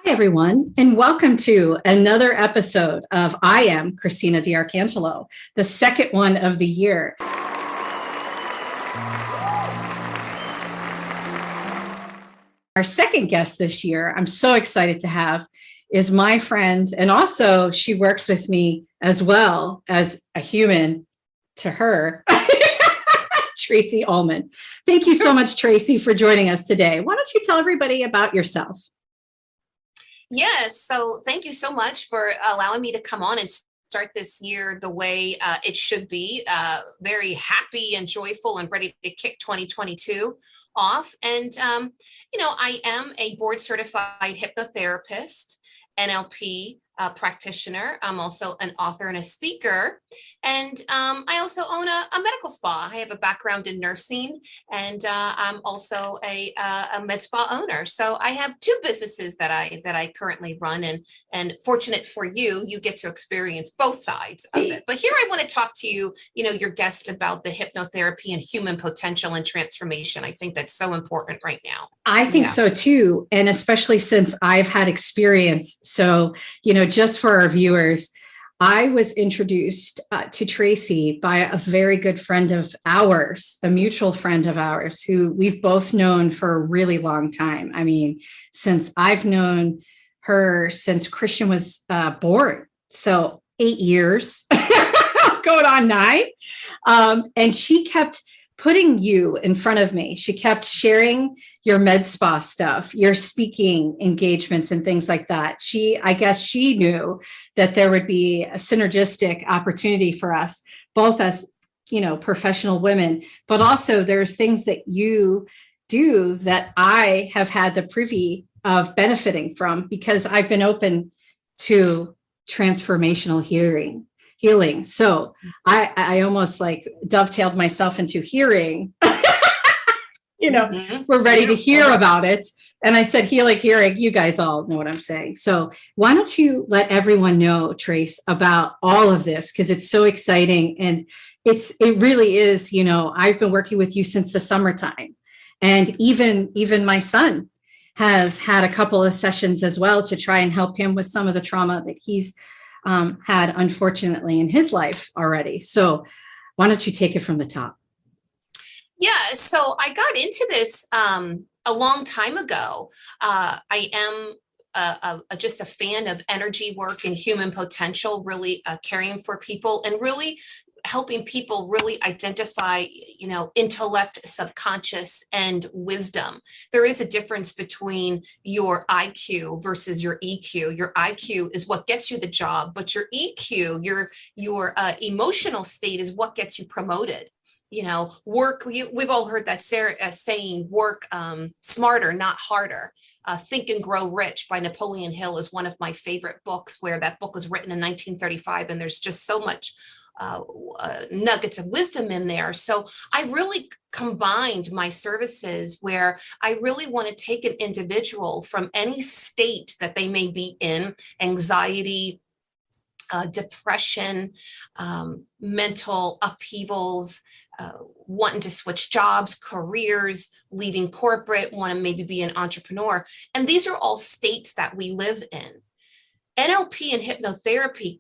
Everyone, and welcome to another episode of I Am Christina DiArcangelo, the second one of the year. Our second guest this year, I'm so excited to have, is my friend, and also she works with me as well as a human to her, Tracie Ullman. Thank you so much, Tracie, for joining us today. Why don't you tell everybody about yourself? Yes. So thank you so much for allowing me to come on and start this year the way it should be. Very happy and joyful and ready to kick 2022 off. And, I am a board certified hypnotherapist, NLP practitioner. I'm also an author and a speaker. And I also own a medical spa. I have a background in nursing, and I'm also a med spa owner. So I have two businesses that I currently run, and fortunate for you, you get to experience both sides of it. But here I want to talk to you, your guest, about the hypnotherapy and human potential and transformation. I think that's so important right now. I think so too. And especially since I've had experience. So, just for our viewers, I was introduced to Tracie by a very good friend of ours, a mutual friend of ours, who we've both known for a really long time. I mean, since I've known her since Christian was born. So 8 years, going on 9. And she kept putting you in front of me. She kept sharing your med spa stuff, your speaking engagements and things like that. I guess she knew that there would be a synergistic opportunity for us, both as, professional women, but also there's things that you do that I have had the privy of benefiting from, because I've been open to transformational healing. So I almost like dovetailed myself into hearing, we're ready to hear about it. And I said, hearing, you guys all know what I'm saying. So why don't you let everyone know, Trace, about all of this? Because it's so exciting. And it really is, I've been working with you since the summertime. And even my son has had a couple of sessions as well to try and help him with some of the trauma that he's had, unfortunately, in his life already. So why don't you take it from the top? Yeah, so I got into this a long time ago. I am just a fan of energy work and human potential, really caring for people and really helping people really identify, intellect, subconscious, and wisdom. There is a difference between your IQ versus your EQ. Your IQ is what gets you the job, but your EQ, your emotional state, is what gets you promoted. Work. We've all heard that saying, work smarter, not harder. Think and Grow Rich by Napoleon Hill is one of my favorite books, where that book was written in 1935, and there's just so much nuggets of wisdom in there. So I've really combined my services where I really want to take an individual from any state that they may be in, anxiety, depression, mental upheavals, wanting to switch jobs, careers, leaving corporate, want to maybe be an entrepreneur. And these are all states that we live in. NLP and hypnotherapy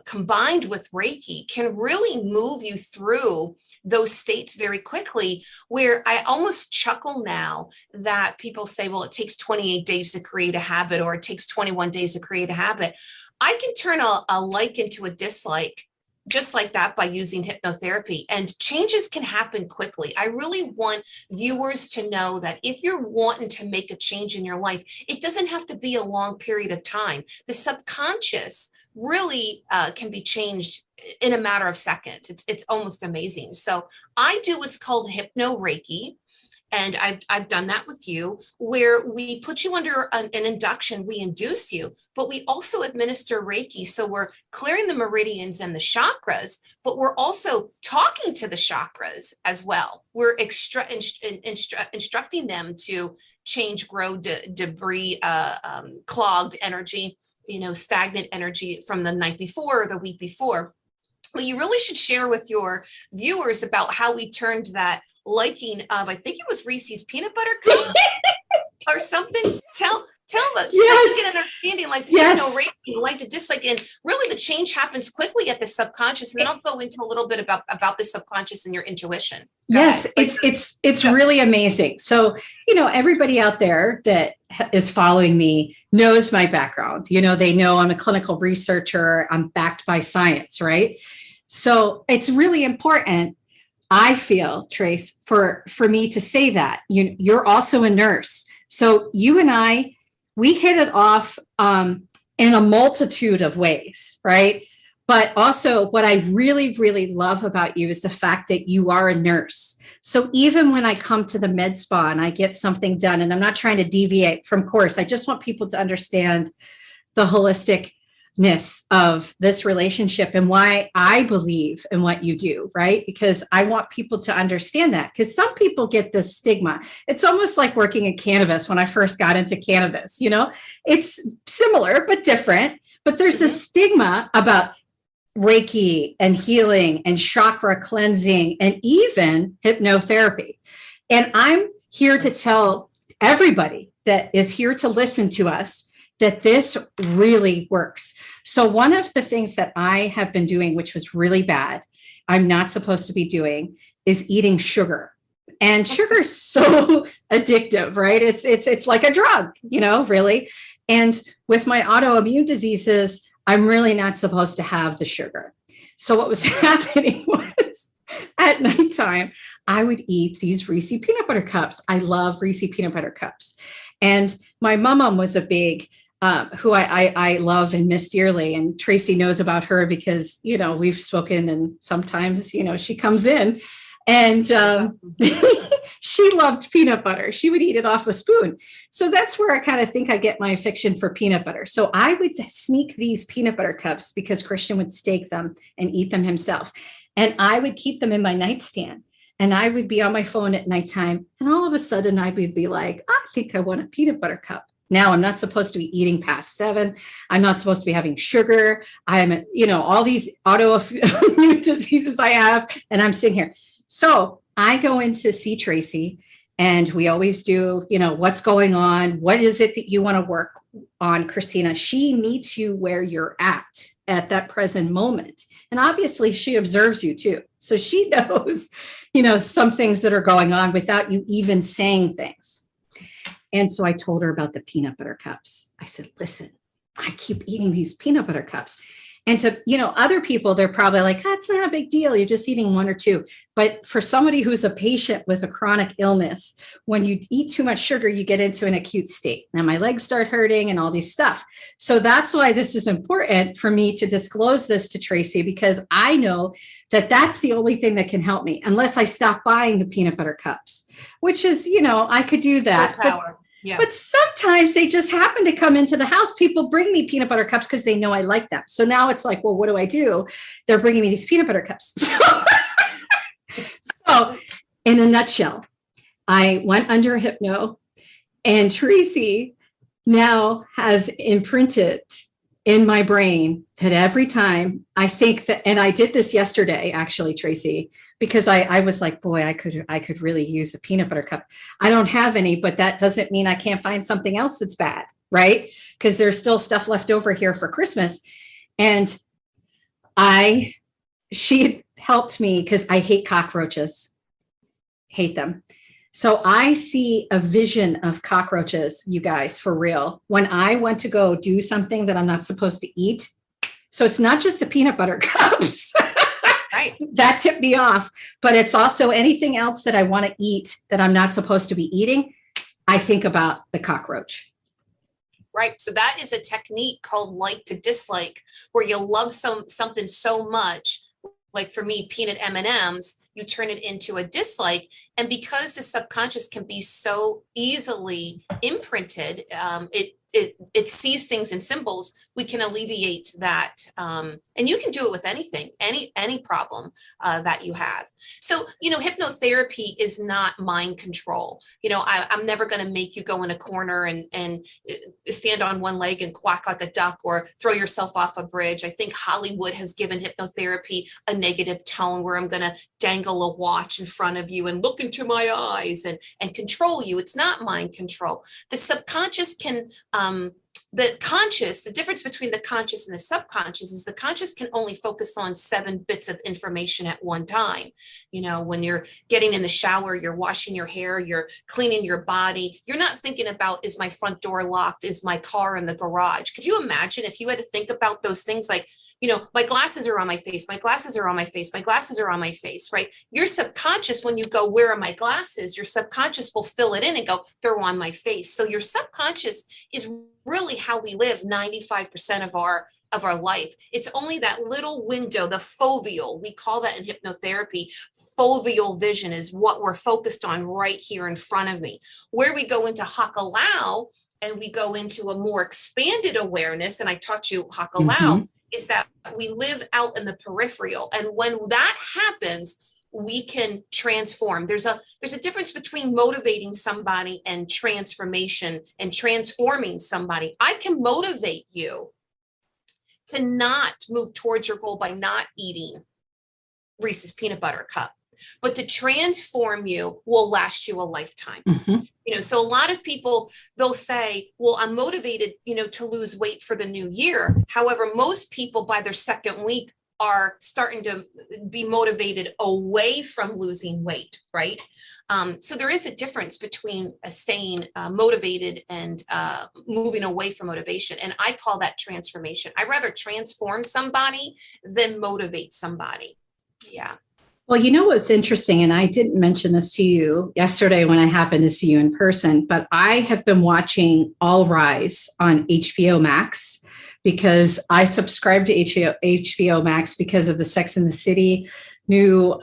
combined with Reiki can really move you through those states very quickly, where I almost chuckle now that people say, well, it takes 28 days to create a habit, or it takes 21 days to create a habit. I can turn a like into a dislike just like that by using hypnotherapy, and changes can happen quickly. I really want viewers to know that if you're wanting to make a change in your life, it doesn't have to be a long period of time. The subconscious really can be changed in a matter of seconds. It's almost amazing. So I do what's called Hypno-Reiki. And I've done that with you, where we put you under an induction, we induce you, but we also administer Reiki. So we're clearing the meridians and the chakras, but we're also talking to the chakras as well. We're instructing them to change, grow, debris, clogged energy, stagnant energy from the night before or the week before. Well, you really should share with your viewers about how we turned that liking of, I think it was Reese's peanut butter cups or something. Tell us, so Yes. that you get an understanding, like, Yes. Reiki, like to dislike, and really the change happens quickly at the subconscious. And then I'll go into a little bit about the subconscious and your intuition. Go Yes, ahead. it's really amazing. So, everybody out there that is following me knows my background. They know I'm a clinical researcher. I'm backed by science, right? So it's really important, I feel, Trace, for me to say that. You're also a nurse. So you and I, we hit it off in a multitude of ways, right? But also what I really, really love about you is the fact that you are a nurse. So even when I come to the med spa and I get something done, and I'm not trying to deviate from course, I just want people to understand the holisticness of this relationship and why I believe in what you do, right? Because I want people to understand that, because some people get this stigma. It's almost like working in cannabis. When I first got into cannabis, it's similar but different, but there's this stigma about Reiki and healing and chakra cleansing and even hypnotherapy. And I'm here to tell everybody that is here to listen to us that this really works. So one of the things that I have been doing, which was really bad, I'm not supposed to be doing, is eating sugar. And sugar is so addictive, right? It's like a drug, really. And with my autoimmune diseases, I'm really not supposed to have the sugar. So what was happening was at nighttime, I would eat these Reese peanut butter cups. I love Reese peanut butter cups. And my mom was a big, who I love and miss dearly. And Tracie knows about her because, we've spoken, and sometimes, she comes in and she loved peanut butter. She would eat it off a spoon. So that's where I kind of think I get my affection for peanut butter. So I would sneak these peanut butter cups because Christian would steak them and eat them himself. And I would keep them in my nightstand. And I would be on my phone at nighttime. And all of a sudden I would be like, I think I want a peanut butter cup. Now I'm not supposed to be eating past 7. I'm not supposed to be having sugar. I'm, all these autoimmune diseases I have, and I'm sitting here. So I go in to see Tracie, and we always do, what's going on? What is it that you want to work on, Christina? She meets you where you're at that present moment. And obviously she observes you too. So she knows, some things that are going on without you even saying things. And so I told her about the peanut butter cups. I said, listen, I keep eating these peanut butter cups. And to, other people, they're probably like, it's not a big deal. You're just eating 1 or 2. But for somebody who's a patient with a chronic illness, when you eat too much sugar, you get into an acute state. Now my legs start hurting and all these stuff. So that's why this is important for me to disclose this to Tracie, because I know that that's the only thing that can help me, unless I stop buying the peanut butter cups, which is, I could do that. Yeah. But sometimes they just happen to come into the house. People bring me peanut butter cups because they know I like them. So now it's like, well, what do? They're bringing me these peanut butter cups. So in a nutshell, I went under hypno, and Tracie now has imprinted in my brain that every time I think that, and I did this yesterday, actually, Tracie, because I was like, boy, I could really use a peanut butter cup. I don't have any, but that doesn't mean I can't find something else that's bad, right? Because there's still stuff left over here for Christmas. And she had helped me because I hate cockroaches, hate them. So I see a vision of cockroaches, you guys, for real. When I went to go do something that I'm not supposed to eat. So it's not just the peanut butter cups. Right. That tipped me off, but it's also anything else that I want to eat that I'm not supposed to be eating. I think about the cockroach. Right. So that is a technique called like to dislike, where you love something so much. Like for me, peanut M&Ms, you turn it into a dislike. And because the subconscious can be so easily imprinted, it sees things in symbols. we can alleviate that. And you can do it with anything, any problem that you have. So, hypnotherapy is not mind control. I'm never going to make you go in a corner and stand on one leg and quack like a duck or throw yourself off a bridge. I think Hollywood has given hypnotherapy a negative tone where I'm going to dangle a watch in front of you and look into my eyes and control you. It's not mind control. The subconscious can, the difference between the conscious and the subconscious is the conscious can only focus on 7 bits of information at one time. When you're getting in the shower, you're washing your hair, you're cleaning your body, you're not thinking about, is my front door locked? Is my car in the garage? Could you imagine if you had to think about those things like, my glasses are on my face, my glasses are on my face, my glasses are on my face, right? Your subconscious, when you go, where are my glasses? Your subconscious will fill it in and go, they're on my face. So your subconscious is really how we live 95% of our life. It's only that little window, the foveal, we call that in hypnotherapy, foveal vision is what we're focused on right here in front of me. Where we go into Hakalau and we go into a more expanded awareness, and I taught you Hakalau, is that we live out in the peripheral. And when that happens, we can transform. There's a difference between motivating somebody and transformation and transforming somebody. I can motivate you to not move towards your goal by not eating Reese's peanut butter cup, but to transform you will last you a lifetime. So a lot of people, they'll say, well, I'm motivated, to lose weight for the new year. However, most people by their second week are starting to be motivated away from losing weight, right? So there is a difference between staying motivated and moving away from motivation. And I call that transformation. I'd rather transform somebody than motivate somebody. Yeah. Well, what's interesting, and I didn't mention this to you yesterday when I happened to see you in person, but I have been watching All Rise on HBO Max because I subscribe to HBO Max because of the Sex and the City new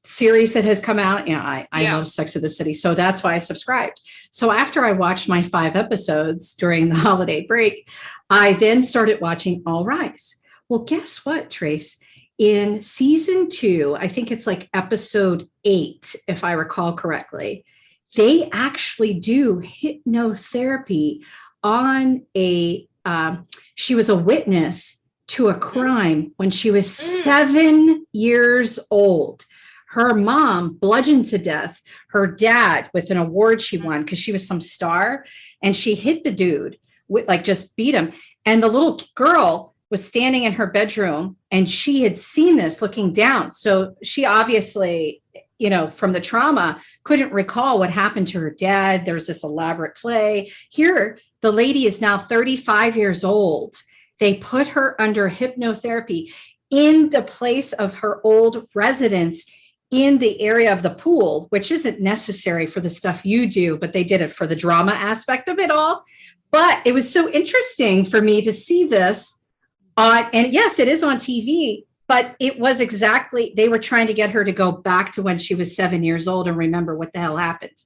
series that has come out. I love Sex and the City, so that's why I subscribed. So after I watched my 5 episodes during the holiday break, I then started watching All Rise. Well, guess what, Trace? In season 2, I think it's like episode 8, if I recall correctly, they actually do hypnotherapy on she was a witness to a crime when she was 7 years old. Her mom bludgeoned to death her dad with an award she won because she was some star, and she hit the dude with just beat him. And the little girl was standing in her bedroom and she had seen this looking down. So she obviously, from the trauma, couldn't recall what happened to her dad. There was this elaborate play. Here, the lady is now 35 years old. They put her under hypnotherapy in the place of her old residence in the area of the pool, which isn't necessary for the stuff you do, but they did it for the drama aspect of it all. But it was so interesting for me to see this. And yes, it is on TV, but it was they were trying to get her to go back to when she was 7 years old and remember what the hell happened.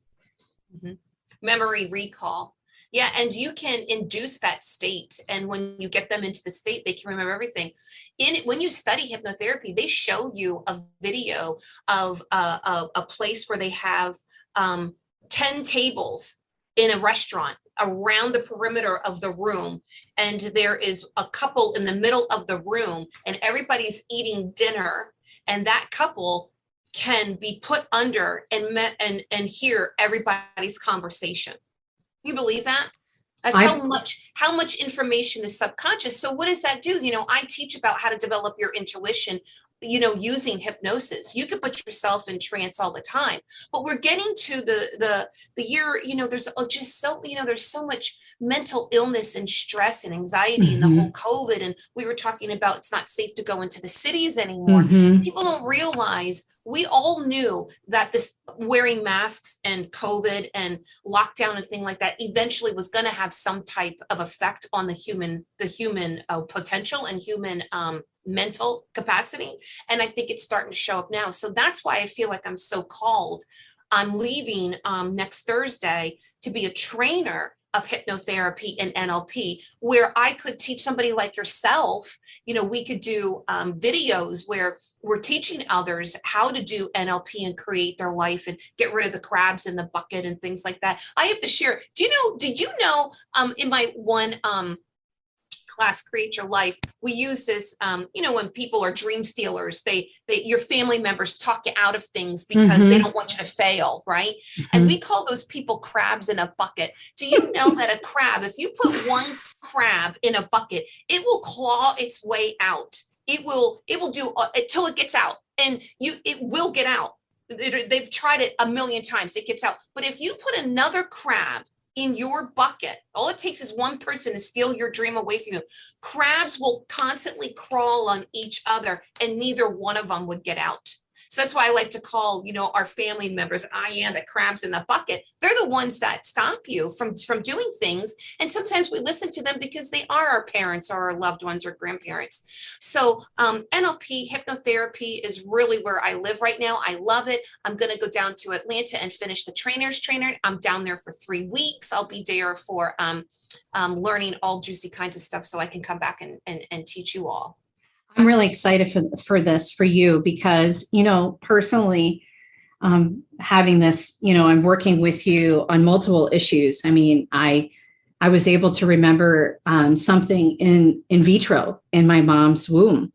Memory recall. Yeah. And you can induce that state. And when you get them into the state, they can remember everything. When you study hypnotherapy, they show you a video of a place where they have 10 tables in a restaurant around the perimeter of the room. And there is a couple in the middle of the room and everybody's eating dinner. And that couple can be put under and hear everybody's conversation. You believe that? That's how much information is subconscious. So what does that do? I teach about how to develop your intuition, using hypnosis. You could put yourself in trance all the time, but we're getting to the year, there's just so, there's so much mental illness and stress and anxiety and the whole COVID. And we were talking about, it's not safe to go into the cities anymore. People don't realize, we all knew that this wearing masks and COVID and lockdown and thing like that eventually was going to have some type of effect on the human potential and human mental capacity. And I think it's starting to show up now. So that's why I feel like I'm so called. I'm leaving next Thursday to be a trainer of hypnotherapy and NLP, where I could teach somebody like yourself. We could do videos where we're teaching others how to do NLP and create their life and get rid of the crabs in the bucket and things like that. I have to share. Did you know, in my one class, Create Your Life, we use this, when people are dream stealers, your family members talk you out of things because they don't want you to fail, right? And we call those people crabs in a bucket. Do you know that a crab, if you put one crab in a bucket, it will claw its way out. It will do until it gets out, and it will get out. They've tried it a million times. It gets out. But if you put another crab in your bucket, all it takes is one person to steal your dream away from you. Crabs will constantly crawl on each other, and neither one of them would get out. So that's why I like to call, our family members, the crabs in the bucket. They're the ones that stop you from doing things. And sometimes we listen to them because they are our parents or our loved ones or grandparents. So NLP, hypnotherapy is really where I live right now. I love it. I'm going to go down to Atlanta and finish the trainer's trainer. I'm down there for 3 weeks. I'll be there for learning all juicy kinds of stuff so I can come back and teach you all. I'm really excited for this for you because, personally, having this, I'm working with you on multiple issues. I mean, I was able to remember something in vitro in my mom's womb,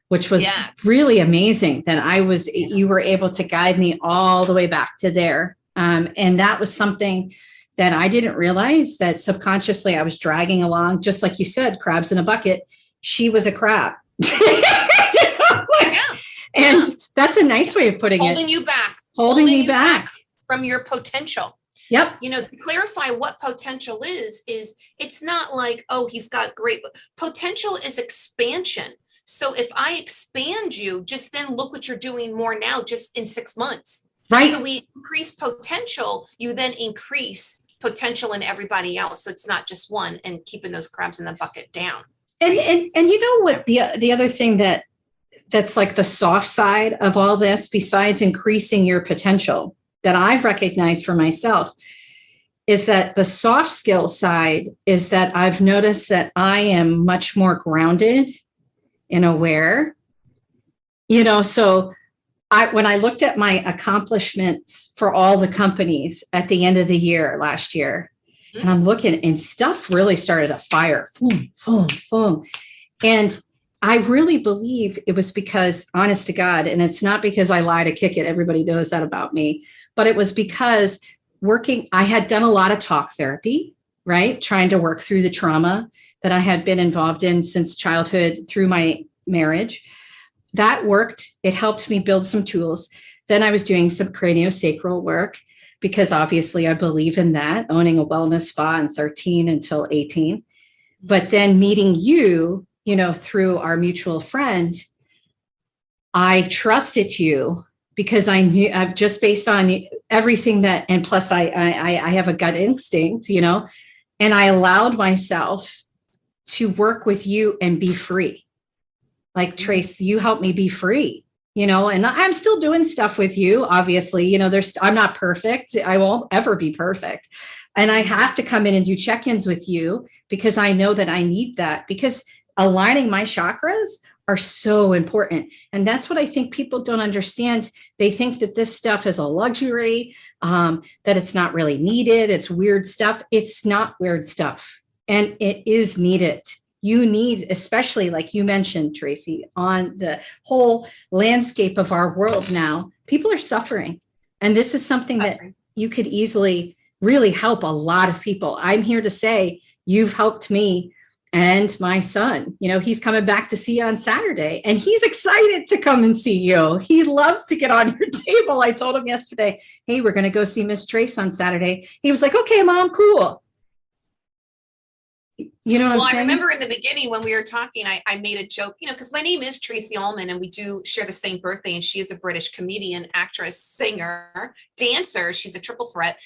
which was really amazing that you were able to guide me all the way back to there. And that was something that I didn't realize, that subconsciously I was dragging along, just like you said, crabs in a bucket. She was a crab. And that's a nice way of putting holding it. Holding me back from your potential. Yep. To clarify what potential is it's not like, oh, he's got great potential. Is expansion. So if I expand you, just then look what you're doing more now, just in 6 months. Right. So we increase potential, you then increase potential in everybody else. So it's not just one, and keeping those crabs in the bucket down. And you know what, the other thing that's like the soft side of all this, besides increasing your potential, that I've recognized for myself, is that the soft skill side is that I've noticed that I am much more grounded and aware. So when I looked at my accomplishments for all the companies at the end of the year last year, and I'm looking, and stuff really started to fire. Boom, boom, boom. And I really believe it was because, honest to God, and it's not because I lie to kick it. Everybody knows that about me. But it was because I had done a lot of talk therapy, right? Trying to work through the trauma that I had been involved in since childhood through my marriage. That worked. It helped me build some tools. Then I was doing some craniosacral work, because obviously I believe in that, owning a wellness spa in 13 until 18. But then meeting you, through our mutual friend, I trusted you because I knew, just based on everything that, and plus I have a gut instinct, and I allowed myself to work with you and be free. Like, Trace, you helped me be free. And I'm still doing stuff with you. Obviously, I'm not perfect. I won't ever be perfect. And I have to come in and do check-ins with you because I know that I need that, because aligning my chakras are so important. And that's what I think people don't understand. They think that this stuff is a luxury, that it's not really needed. It's weird stuff. It's not weird stuff. And it is needed. You need, especially like you mentioned, Tracie, on the whole landscape of our world now, people are suffering. And this is something that you could easily really help a lot of people. I'm here to say you've helped me and my son. He's coming back to see you on Saturday, and he's excited to come and see you. He loves to get on your table. I told him yesterday, hey, we're going to go see Miss Trace on Saturday. He was like, okay, Mom, cool. You know what I'm saying? I remember in the beginning when we were talking, I made a joke, because my name is Tracie Ullman and we do share the same birthday, and she is a British comedian, actress, singer, dancer. She's a triple threat,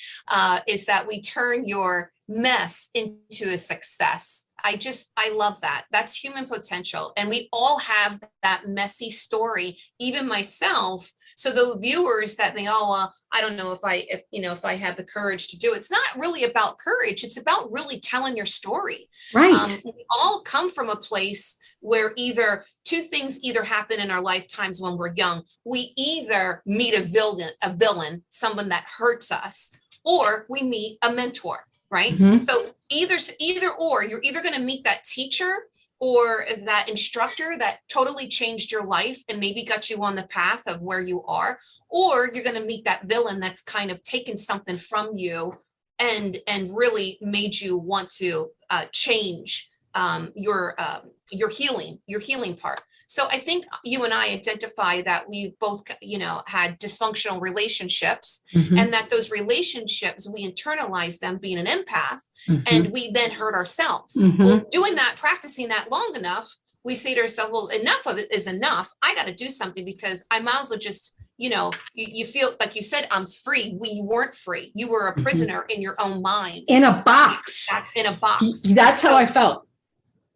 is that we turn your mess into a success. I love that. That's human potential. And we all have that messy story, even myself. So the viewers that think, oh, I don't know if I have the courage to do it. It's not really about courage. It's about really telling your story. Right. We all come from a place where either two things either happen in our lifetimes when we're young. We either meet a villain, someone that hurts us, or we meet a mentor. Right. Mm-hmm. So either or, you're either going to meet that teacher or that instructor that totally changed your life and maybe got you on the path of where you are, or you're going to meet that villain that's kind of taken something from you and really made you want to change your healing part. So I think you and I identify that we both, had dysfunctional relationships, Mm-hmm. and that those relationships, we internalize them being an empath, Mm-hmm. and we then hurt ourselves. Mm-hmm. Well, doing that, practicing that long enough, we say to ourselves, well, enough of it is enough. I got to do something, because I might as well just, you feel like you said, I'm free. You weren't free. You were a prisoner in your own mind. In a box. In a box. That's how I felt.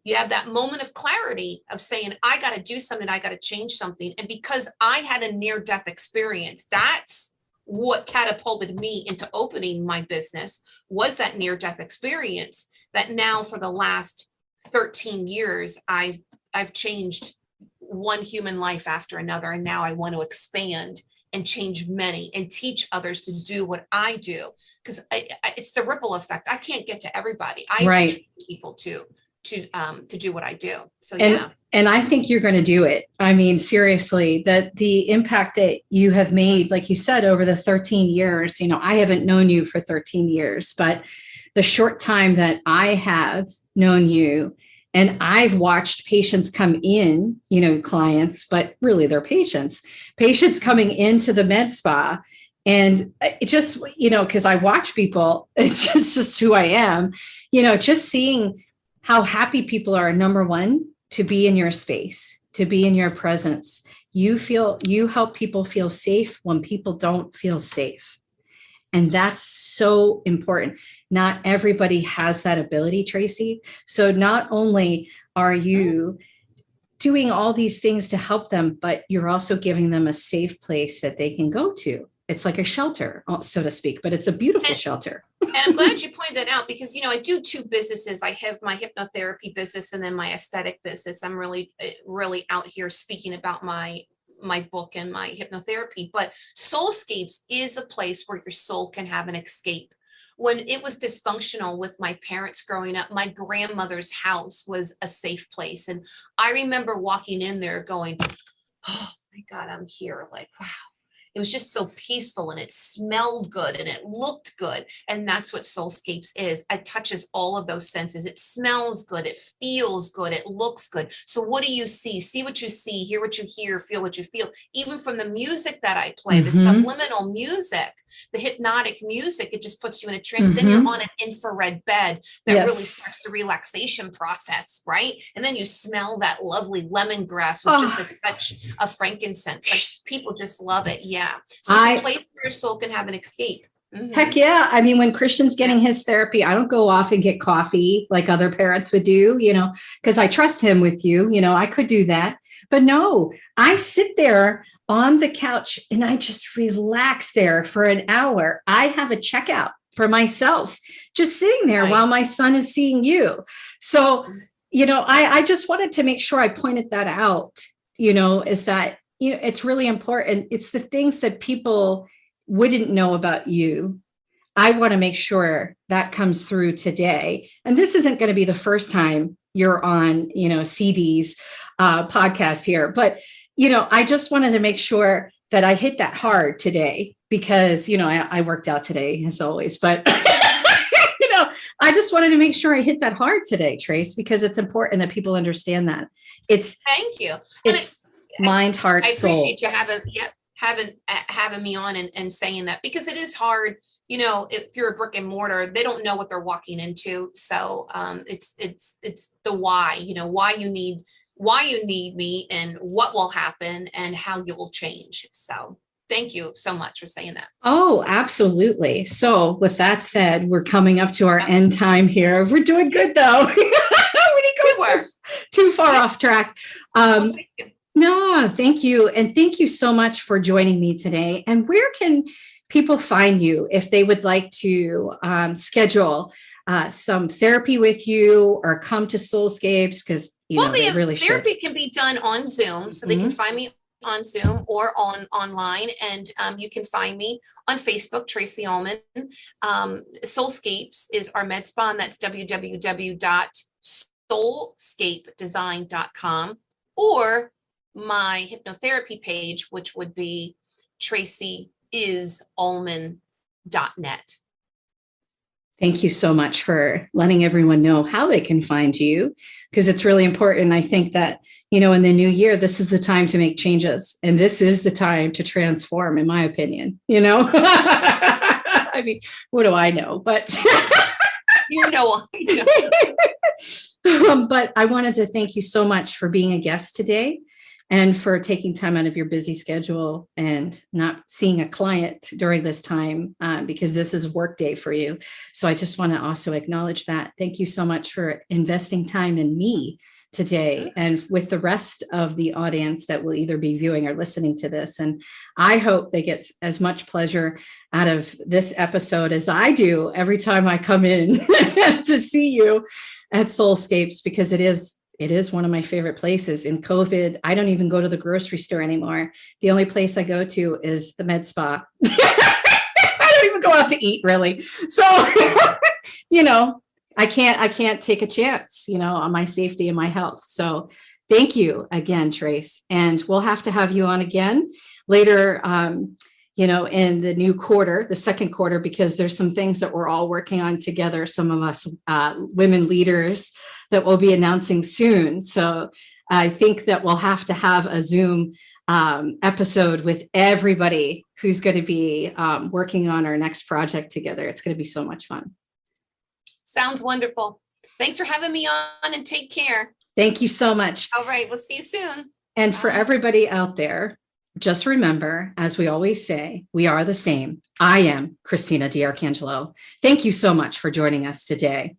You have that moment of clarity of saying, I got to do something. I got to change something. And because I had a near-death experience, that's what catapulted me into opening my business, was that near-death experience that now for the last 13 years, I've changed one human life after another. And now I want to expand and change many and teach others to do what I do. Because it's the ripple effect. I can't get to everybody. I have to teach people to do what I do. So and I think you're going to do it. I mean, seriously, that the impact that you have made, like you said, over the 13 years, I haven't known you for 13 years, but the short time that I have known you, and I've watched patients come in, clients, but really they're patients coming into the med spa. And it just, because I watch people, it's just who I am, just seeing how happy people are, number one, to be in your space, to be in your presence. You help people feel safe when people don't feel safe. And that's so important. Not everybody has that ability, Tracie. So not only are you doing all these things to help them, but you're also giving them a safe place that they can go to. It's like a shelter, so to speak, but it's a beautiful shelter. And I'm glad you pointed that out, because, I do two businesses. I have my hypnotherapy business and then my aesthetic business. I'm really, really out here speaking about my book and my hypnotherapy, but Soulscapes is a place where your soul can have an escape. When it was dysfunctional with my parents growing up, my grandmother's house was a safe place. And I remember walking in there going, oh my God, I'm here. Like, wow. It was just so peaceful, and it smelled good and it looked good. And that's what Soulscapes is. It touches all of those senses. It smells good. It feels good. It looks good. So what do you see? See what you see, hear what you hear, feel what you feel. Even from the music that I play, the subliminal music, the hypnotic music, it just puts you in a trance. Then you're on an infrared bed that really starts the relaxation process, right? And then you smell that lovely lemongrass with just a touch of frankincense. Like, people just love it. Yeah. So it's a place where your soul can have an escape. Heck yeah. I mean, when Christian's getting his therapy, I don't go off and get coffee like other parents would do, because I trust him with you. I could do that. But no, I sit there on the couch and I just relax there for an hour. I have a checkout for myself, just sitting there while my son is seeing you. So, I just wanted to make sure I pointed that out, is that, it's really important. It's the things that people wouldn't know about you. I want to make sure that comes through today. And this isn't going to be the first time you're on, CD's podcast here, but I just wanted to make sure that I hit that hard today, because, I worked out today as always, but, I just wanted to make sure I hit that hard today, Trace, because it's important that people understand that. Thank you. It's mind, heart, soul. I appreciate you having me on and saying that, because it is hard. If you're a brick and mortar, they don't know what they're walking into. So it's the why, why you need me and what will happen and how you will change. So thank you so much for saying that. Oh, absolutely. So with that said, we're coming up to our end time here. We're doing good though. were. Too far off track. Well, thank you. No, thank you. And thank you so much for joining me today. And where can people find you if they would like to schedule some therapy with you or come to Soulscapes? Because, they really therapy can be done on Zoom. So they can find me on Zoom or online. And you can find me on Facebook, Tracie Ullman. Soulscapes is our med spa, and that's www.soulscapedesign.com, or my hypnotherapy page, which would be tracieullman.net. Thank you so much for letting everyone know how they can find you, because it's really important. I think that, in the new year, this is the time to make changes, and this is the time to transform, in my opinion, I mean, what do I know? But but I wanted to thank you so much for being a guest today, and for taking time out of your busy schedule and not seeing a client during this time, because this is work day for you. So I just want to also acknowledge that. Thank you so much for investing time in me today, and with the rest of the audience that will either be viewing or listening to this. And I hope they get as much pleasure out of this episode as I do every time I come in to see you at Soulscapes, because it is one of my favorite places. In COVID, I don't even go to the grocery store anymore. The only place I go to is the med spa. I don't even go out to eat, really. So, I can't take a chance, on my safety and my health. So thank you again, Trace. And we'll have to have you on again later, in the new quarter, the second quarter, because there's some things that we're all working on together. Some of us women leaders that we'll be announcing soon. So I think that we'll have to have a Zoom episode with everybody who's going to be working on our next project together. It's going to be so much fun. Sounds wonderful. Thanks for having me on, and take care. Thank you so much. All right. We'll see you soon. And for everybody out there, just remember, as we always say, we are the same. I am Christina DiArcangelo. Thank you so much for joining us today.